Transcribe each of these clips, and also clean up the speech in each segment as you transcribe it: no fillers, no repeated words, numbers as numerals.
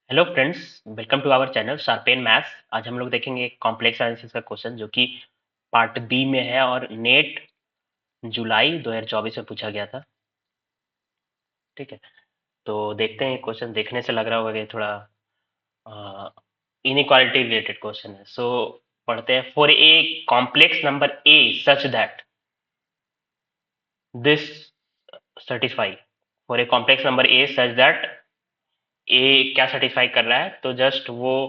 Hello friends, welcome to our channel Sharpen Maths. आज हम लोग देखेंगे कॉम्प्लेक्स एनालिसिस का क्वेश्चन जो कि पार्ट बी में है और नेट जुलाई 2024 में पूछा गया था। ठीक है, तो देखते हैं। क्वेश्चन देखने से लग रहा होगा कि थोड़ा इनइक्वालिटी रिलेटेड क्वेश्चन है। सो पढ़ते हैं। For a complex number a such that this certify. For a complex number a such that a क्या सर्टिफाई कर रहा है, तो जस्ट वो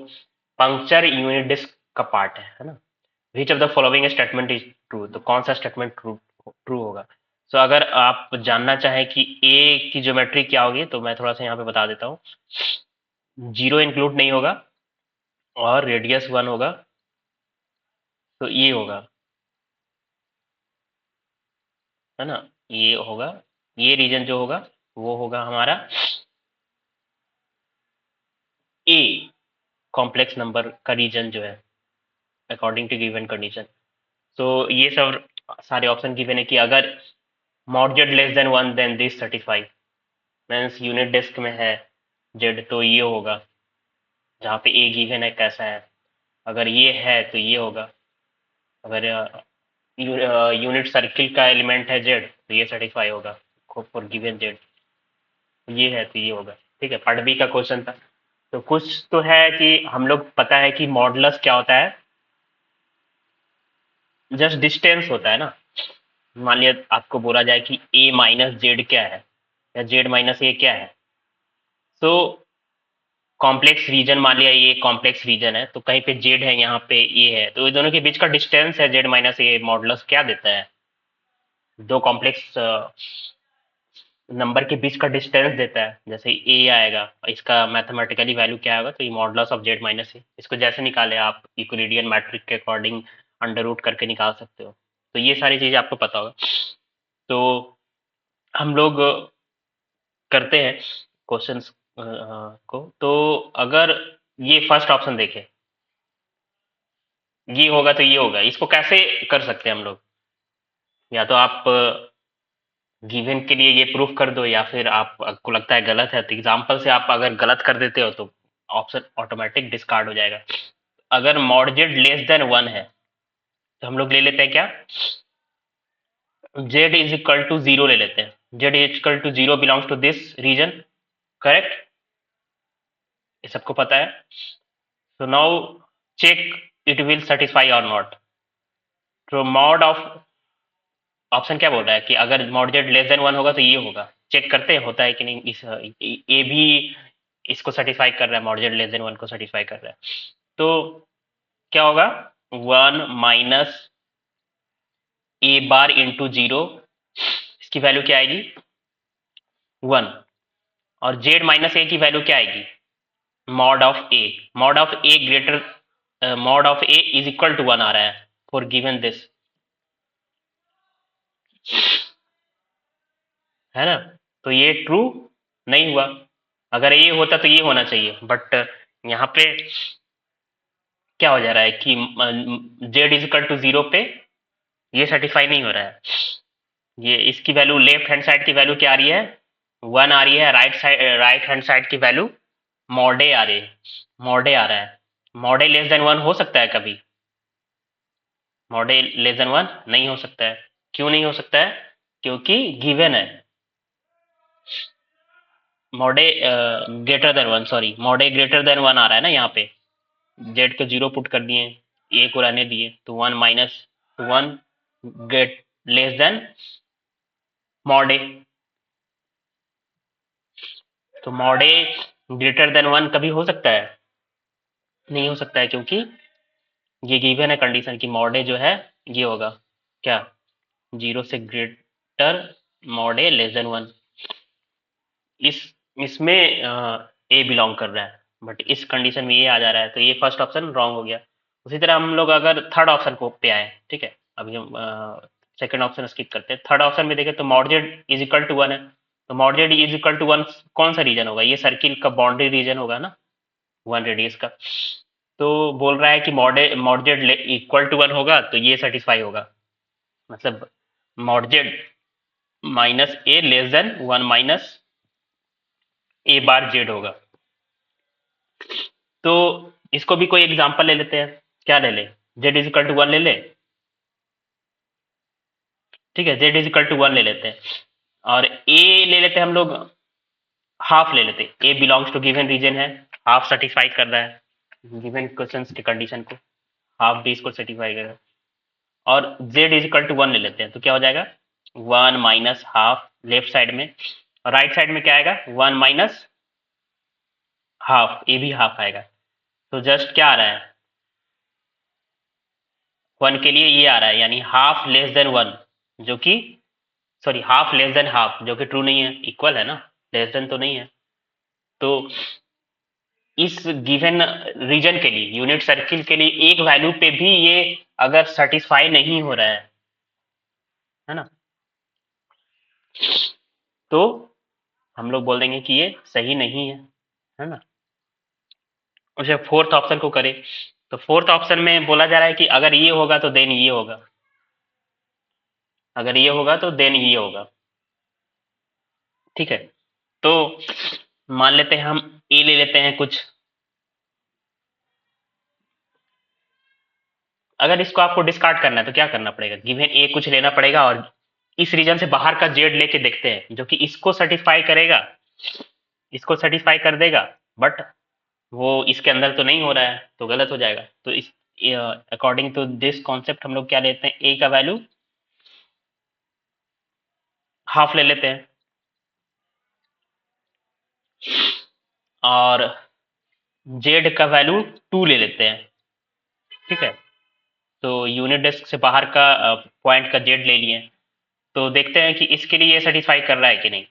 पंक्चर यूनिट डिस्क का पार्ट है ना। Which of the following statement is true, तो कौन सा स्टेटमेंट ट्रू ट्रू होगा। सो अगर आप जानना चाहें कि ए की ज्योमेट्री क्या होगी, तो मैं थोड़ा सा यहाँ पे बता देता हूँ। जीरो इंक्लूड नहीं होगा और रेडियस 1 होगा, तो ये होगा, है ना। ये होगा, ये रीजन जो होगा वो होगा हमारा ए कॉम्प्लेक्स नंबर का रीजन जो है, अकॉर्डिंग टू गिवन कंडीशन। तो ये सब सारे ऑप्शन गिवन है कि अगर mod less than 1 then this 35 means unit disc में है जेड, तो ये होगा। जहाँ पे ए गिवन है कैसा है, अगर ये है तो ये होगा। अगर यूनिट सर्किल का एलिमेंट है जेड, तो ये 35 होगा फॉर गिवन जेड। ये है तो ये होगा। ठीक है, पार्ट बी का क्वेश्चन था। तो कुछ तो है कि हम लोग पता है कि मॉडुलस क्या होता है, जस्ट डिस्टेंस होता है ना। मान लिया आपको बोला जाए कि ए माइनस जेड क्या है या जेड माइनस ए क्या है, तो कॉम्प्लेक्स रीजन मान लिया ये कॉम्प्लेक्स रीजन है, तो कहीं पे जेड है, यहाँ पे ए है, तो ये दोनों के बीच का डिस्टेंस है जेड माइनस ए। मॉडुलस क्या देता है, दो कॉम्प्लेक्स नंबर के बीच का डिस्टेंस देता है। जैसे ए आएगा, इसका मैथमेटिकली वैल्यू क्या होगा, तो ये मॉडुलस ऑफ जेड माइनस ए। इसको जैसे निकाले आप यूक्लिडियन मैट्रिक के अकॉर्डिंग अंडर रूट करके निकाल सकते हो। तो ये सारी चीजें आपको पता होगा। तो हम लोग करते हैं क्वेश्चंस को। तो अगर ये फर्स्ट ऑप्शन देखें, ये होगा तो ये होगा, इसको कैसे कर सकते हैं हम लोग। या तो आप गिवन के लिए ये प्रूफ कर दो, या फिर आपको लगता है गलत है तो एग्जाम्पल से आप अगर गलत कर देते हो तो ऑप्शन ऑटोमेटिक डिस्कार्ड हो जाएगा। अगर मॉडजेड लेस देन 1 है, तो हम लोग ले लेते हैं क्या, जेड इज इक्वल टू 0 ले लेते हैं। Z is equal to 0 belongs to this region, correct. ये सबको पता है। तो now check it will satisfy और नॉट। तो मॉड ऑफ ऑप्शन क्या बोल रहा है कि अगर मॉडजेड लेस देन 1 होगा तो ये होगा। चेक करते हैं होता है कि नहीं। इस ये भी इसको सेटिस्फाई कर रहा है, मॉडजेड लेस देन 1 को सेटिस्फाई कर रहा है। तो क्या होगा, 1 माइनस ए बार इंटू 0, इसकी वैल्यू क्या आएगी 1। और जेड माइनस ए की वैल्यू क्या आएगी, mod of a. Mod of a greater, mod of a is equal to 1 आ रहा है फॉर गिवन दिस, है ना। तो ये ट्रू नहीं हुआ। अगर ये होता तो ये होना चाहिए, बट यहाँ पे क्या हो जा रहा है कि जेड इज इक्वल टू 0 पे ये सर्टिफाई नहीं हो रहा है। ये इसकी वैल्यू लेफ्ट हैंड साइड की वैल्यू क्या आ रही है, 1 आ रही है। राइट हैंड साइड की वैल्यू मॉडे आ रही है, मॉडे आ रहा है। मॉडे लेस देन 1 हो सकता है कभी, मॉडे लेस देन 1 नहीं हो सकता है। क्यों नहीं हो सकता है, क्योंकि गिवन है मॉडे greater than 1, sorry मॉडे greater than 1 आ रहा है ना। यहाँ पे जेड को 0 पुट कर दिए, ए को रहने दिए, तो 1 माइनस 1 गेट लेस देन मॉडे। तो मॉडे ग्रेटर देन 1 कभी हो सकता है, नहीं हो सकता है, क्योंकि ये गिवन है कंडीशन की मॉडे जो है ये होगा क्या, 0 से ग्रेटर, मॉडे लेस देन 1। इस इसमें ए बिलोंग कर रहा है, बट इस कंडीशन में ये आ जा रहा है, तो ये फर्स्ट ऑप्शन रॉन्ग हो गया। उसी तरह हम लोग अगर थर्ड ऑप्शन को पे आए, ठीक है, अभी हम सेकंड ऑप्शन स्किप करते हैं। थर्ड ऑप्शन में देखें तो मॉडजेड इज इक्वल टू 1 है, तो मॉडजेड इज इक्वल टू 1 कौन सा रीजन होगा, ये सर्किल का बाउंड्री रीजन होगा ना, 1 रेडियस का। तो बोल रहा है कि मॉडजेड इक्वल टू 1 होगा तो ये सेटिस्फाई होगा। मतलब मॉडजेड minus A less than 1 minus a bar Z होगा। तो इसको भी कोई एग्जांपल ले लेते हैं, क्या ले ले, z इज इक्वल टू 1 ले ले, ठीक है, z इज इक्वल टू 1 ले लेते हैं, और a ले लेते हैं हम लोग, हाफ ले लेते हैं, a belongs to given region है, हाफ सेटिस्फाई कर रहा है गिवन क्वेश्चंस की कंडीशन को, हाफ भी इसको सेटिस्फाई करेगा, और z इज इक्वल टू 1 ले लेते हैं, तो क्या हो जाएगा 1 माइनस हाफ लेफ्ट साइड में, और राइट साइड में क्या आएगा 1 माइनस हाफ, ए भी हाफ आएगा, तो जस्ट क्या आ रहा है 1 के लिए ये आ रहा है, यानी हाफ लेस देन 1, जो कि sorry half less than half, जो कि ट्रू नहीं है, इक्वल है ना, लेस देन तो नहीं है। तो इस गिवन रीजन के लिए, यूनिट सर्किल के लिए एक वैल्यू पे भी ये अगर सेटिस्फाई नहीं हो रहा है ना, तो हम लोग बोल देंगे कि ये सही नहीं है ना। उसे फोर्थ ऑप्शन को करें, तो फोर्थ ऑप्शन में बोला जा रहा है कि अगर ये होगा तो देन ये होगा, अगर ये होगा तो देन ये होगा, ठीक है। तो मान लेते हैं हम ए ले लेते हैं कुछ, अगर इसको आपको डिस्कार्ड करना है तो क्या करना पड़ेगा, गिवन ए कुछ लेना पड़ेगा, और इस रीजन से बाहर का जेड लेके देखते हैं, जो कि इसको सेटिस्फाई करेगा, इसको सेटिस्फाई कर देगा, बट वो इसके अंदर तो नहीं हो रहा है, तो गलत हो जाएगा। तो इस अकॉर्डिंग टू दिस कॉन्सेप्ट हम लोग क्या लेते हैं, ए का वैल्यू हाफ ले लेते हैं, और जेड का वैल्यू 2 ले लेते हैं, ठीक है। तो यूनिट डिस्क से बाहर का पॉइंट का जेड ले लिए, तो देखते हैं कि इसके लिए ये सेटिस्फाई कर रहा है कि नहीं।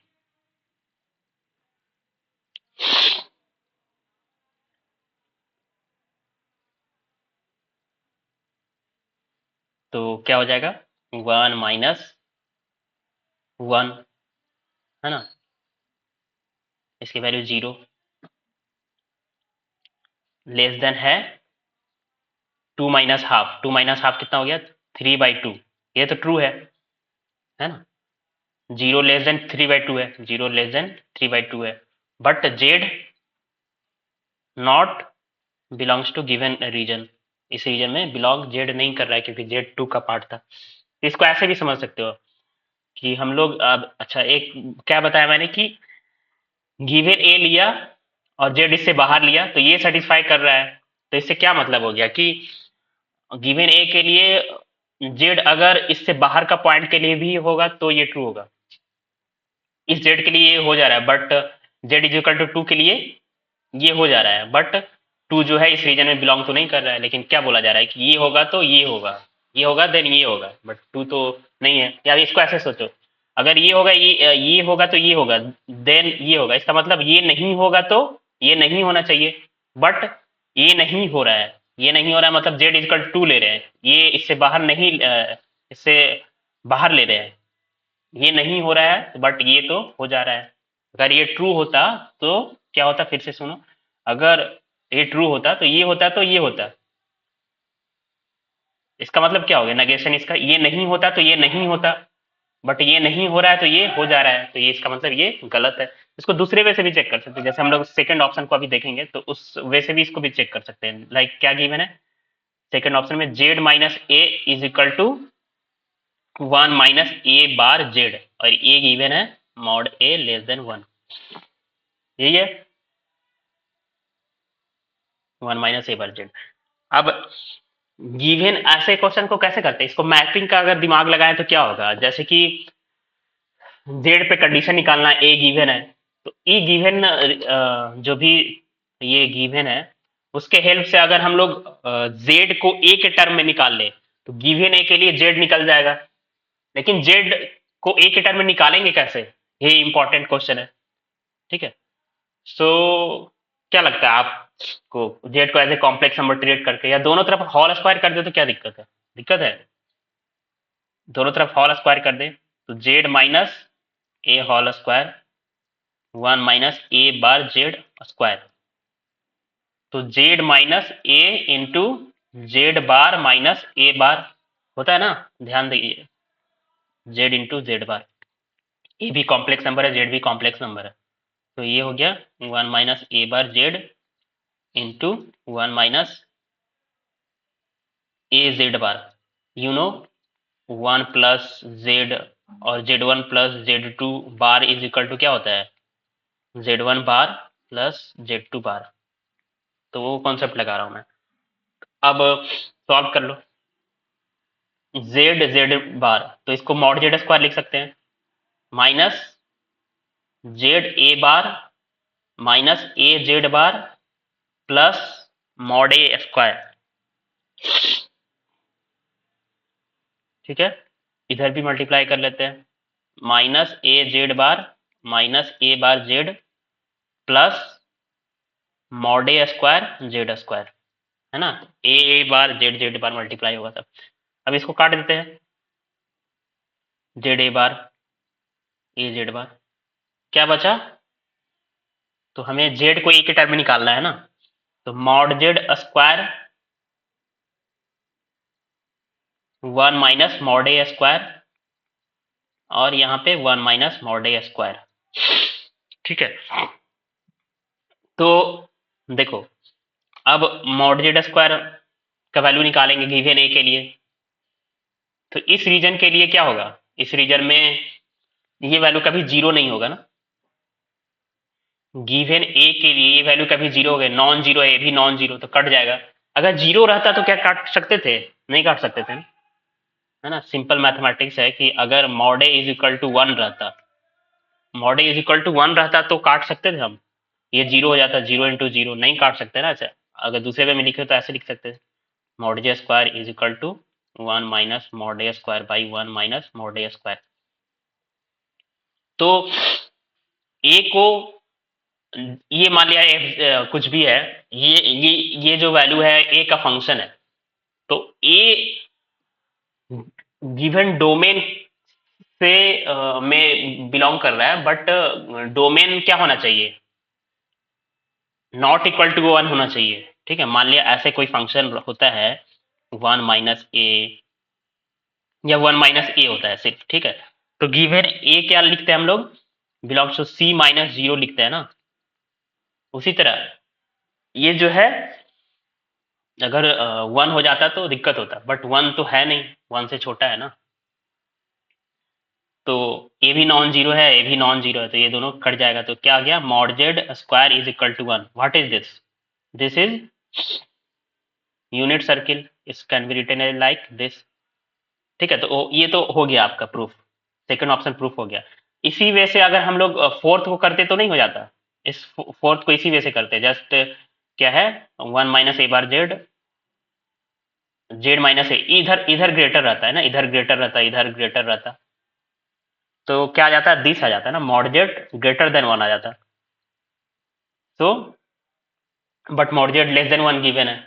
तो क्या हो जाएगा 1 माइनस 1, है ना, इसकी वैल्यू 0, लेस देन है 2 माइनस हाफ, 2 माइनस हाफ कितना हो गया 3/2, ये तो ट्रू है ना, 0 लेस देन 3/2 है, 0 लेस देन 3/2 है, but z not belongs to given region, इस रीजन में बिलोंग जेड नहीं कर रहा है, क्योंकि जेड 2 का पार्ट था। इसको ऐसे भी समझ सकते हो कि हम लोग अब, अच्छा एक क्या बताया मैंने कि गिवन ए लिया और जेड इससे बाहर लिया, तो ये सेटिस्फाई कर रहा है, तो इससे क्या मतलब हो गया कि गिवन ए के लिए जेड अगर इससे बाहर का पॉइंट के लिए भी होगा तो ये ट्रू होगा, इस जेड के लिए ये हो जा रहा है, but z is equal to 2 के लिए ये हो जा रहा है, बट 2 जो है इस रीजन में बिलोंग तो नहीं कर रहा है, लेकिन क्या बोला जा रहा है कि ये होगा तो ये होगा, ये होगा देन ये होगा, बट 2 तो नहीं है। या इसको ऐसे सोचो, अगर ये होगा, ये होगा तो ये होगा, देन ये होगा, इसका मतलब ये नहीं होगा तो ये नहीं होना चाहिए, बट ये नहीं हो रहा है, ये नहीं हो रहा है मतलब जेड इजकल 2 ले रहे हैं, ये इससे बाहर नहीं, इससे बाहर ले रहे हैं, ये नहीं हो रहा है बट ये तो हो जा रहा है। अगर ये ट्रू होता तो क्या होता, फिर से सुनो, अगर ये ट्रू होता तो ये होता, तो ये होता, इसका मतलब क्या हो गया नेगेशन इसका, ये नहीं होता तो ये नहीं होता, बट ये नहीं हो रहा है तो ये हो जा रहा है, तो ये इसका मतलब ये गलत है। इसको दूसरे वे से भी चेक कर सकते हैं, जैसे हम लोग सेकंड ऑप्शन को अभी देखेंगे, तो उस वे से भी इसको भी चेक कर सकते हैं। लाइक क्या गिवन है सेकंड ऑप्शन में, z minus a is equal to 1 minus a bar z, और ए गिवन है मॉड ए लेस देन 1, यही है 1 माइनस ए बार जेड। अब गिवन ऐसे क्वेश्चन को कैसे करते हैं, इसको मैपिंग का अगर दिमाग लगाएं तो क्या होगा, जैसे कि जेड पे कंडीशन निकालना, ए गिवन है, तो ए गिवन जो भी ये गिवन है उसके हेल्प से अगर हम लोग जेड को ए के टर्म में निकाल ले, तो गिवन ए के लिए जेड निकल जाएगा, लेकिन जेड को ए के टर्म में निकालेंगे कैसे, ये इंपॉर्टेंट क्वेश्चन है, ठीक है। सो क्या लगता है आपको, जेड को as a complex number treat करके, या दोनों तरफ होल स्क्वायर कर दे तो क्या दिक्कत है, दिक्कत है, दोनों तरफ होल स्क्वायर कर दे, तो Z minus A whole square 1 minus a bar Z square, तो Z minus A into Z bar minus a बार होता है ना, ध्यान दीजिए, जेड इंटू जेड बार, ए भी कॉम्प्लेक्स नंबर है, जेड भी कॉम्प्लेक्स नंबर है, तो ये हो गया 1 minus a bar Z into 1 minus A Z bar, you know 1 plus Z और Z1 plus Z2 bar is equal to क्या होता है, Z1 बार प्लस Z2 बार। तो वो कॉन्सेप्ट लगा रहा हूं मैं। अब सॉल्व कर लो। Z बार, तो इसको मॉड जेड स्क्वायर लिख सकते हैं, minus Z A bar minus A Z bar plus mod a square. ठीक है, इधर भी मल्टीप्लाई कर लेते हैं, minus A Z bar minus a bar Z plus mod a square Z square, है ना। ए बार जेड जेड बार मल्टीप्लाई होगा तब। अब इसको काट देते हैं, Z A bar A Z बार, क्या बचा, तो हमें जेड को ए के टर्म में निकालना है ना, तो mod z square 1 minus mod a square और यहाँ पे 1 माइनस मॉड ए स्क्वायर। ठीक है, तो देखो अब मॉड जेड स्क्वायर का वैल्यू निकालेंगे गिवन ए के लिए, तो इस रीजन के लिए क्या होगा, इस रीजन में ये वैल्यू कभी जीरो नहीं होगा ना, गिवन ए के लिए ये वैल्यू कभी जीरो हो गए, नॉन जीरो है, ये भी नॉन जीरो, तो कट जाएगा। अगर जीरो रहता तो क्या काट सकते थे, नहीं काट सकते थे, है ना। सिंपल मैथमेटिक्स है कि अगर mod a is equal to 1 रहता, mod a is equal to 1 रहता तो काट सकते थे हम, ये जीरो हो जाता, जीरो इंटू जीरो नहीं काट सकते ना। अच्छा, अगर दूसरे वे में लिखे तो ऐसे लिख सकते थे, mod z square is equal to 1 minus mod a square by 1 minus mod a square. तो ए को, ये मान लिया कुछ भी है, ये जो वैल्यू है ए का फंक्शन है, तो ए गिवन डोमेन से में बिलोंग कर रहा है, बट डोमेन क्या होना चाहिए, नॉट इक्वल टू 1 होना चाहिए। ठीक है, मान लिया ऐसे कोई फंक्शन होता है 1 माइनस ए या 1 माइनस ए होता है सिर्फ, ठीक है, तो गिवन ए क्या लिखते हैं हम लोग, belongs to C minus zero लिखते हैं ना। उसी तरह ये जो है, अगर 1 हो जाता तो दिक्कत होता, बट 1 तो है नहीं, 1 से छोटा है ना, तो ए भी नॉन जीरो है, ए भी नॉन जीरो है, तो ये दोनों कट जाएगा, तो क्या आ गया, mod z square is equal to 1। What is this, this is unit circle, is can be written like this. ठीक है, तो ये तो हो गया आपका प्रूफ, सेकंड ऑप्शन प्रूफ हो गया। इसी वे से अगर हम लोग फोर्थ को करते तो नहीं हो जाता, इस फोर्थ को इसी वे से करते, जस्ट क्या है 1 minus a bar Z, Z minus ए, इधर इधर ग्रेटर रहता है ना, इधर ग्रेटर रहता है, इधर ग्रेटर रहता, तो क्या आ जाता है, दिस आ जाता है ना, मॉड जेड ग्रेटर देन 1 आ जाता। So but mod Z less than 1 given है,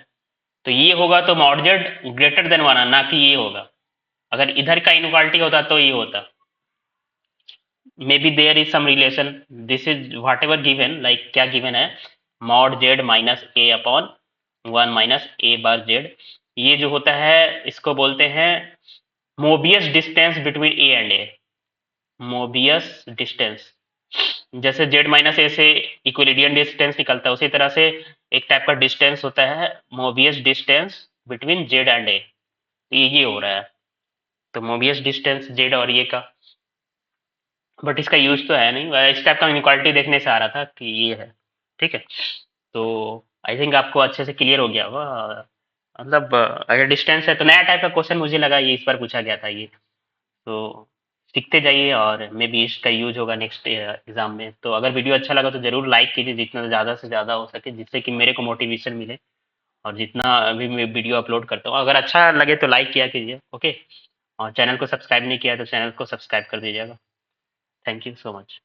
तो ये होगा तो मॉड जेड ग्रेटर देन 1 है ना, कि ये होगा। अगर इधर का इनइक्वालिटी होता तो ये होता, maybe there is some relation, this is whatever given, like क्या given है, mod z minus A upon 1 minus a bar z, ये जो होता है इसको बोलते हैं Mobius distance between A and A, Mobius distance. जैसे z माइनस ए से इक्विलिडियन डिस्टेंस निकलता है, उसी तरह से एक टाइप का डिस्टेंस होता है Mobius distance between z and a, ये हो रहा है, तो मोबियस डिस्टेंस z और ये का, बट इसका यूज तो है नहीं, इस टाइप का इनक्वालिटी देखने से आ रहा था कि ये है। ठीक है, तो आई थिंक आपको अच्छे से क्लियर हो गया होगा, मतलब अगर डिस्टेंस है तो नया टाइप का क्वेश्चन मुझे लगा ये इस बार पूछा गया था ये, तो सीखते जाइए और मे बी इसका यूज होगा नेक्स्ट एग्जाम में। तो अगर वीडियो अच्छा लगा तो जरूर लाइक कीजिए, जितना ज़्यादा से ज़्यादा हो सके, जिससे कि मेरे को मोटिवेशन मिले, और जितना अभी मैं वीडियो अपलोड करता हूँ अगर अच्छा लगे तो लाइक किया कीजिए, ओके, और चैनल को सब्सक्राइब नहीं किया तो चैनल को सब्सक्राइब कर दीजिएगा। Thank you so much.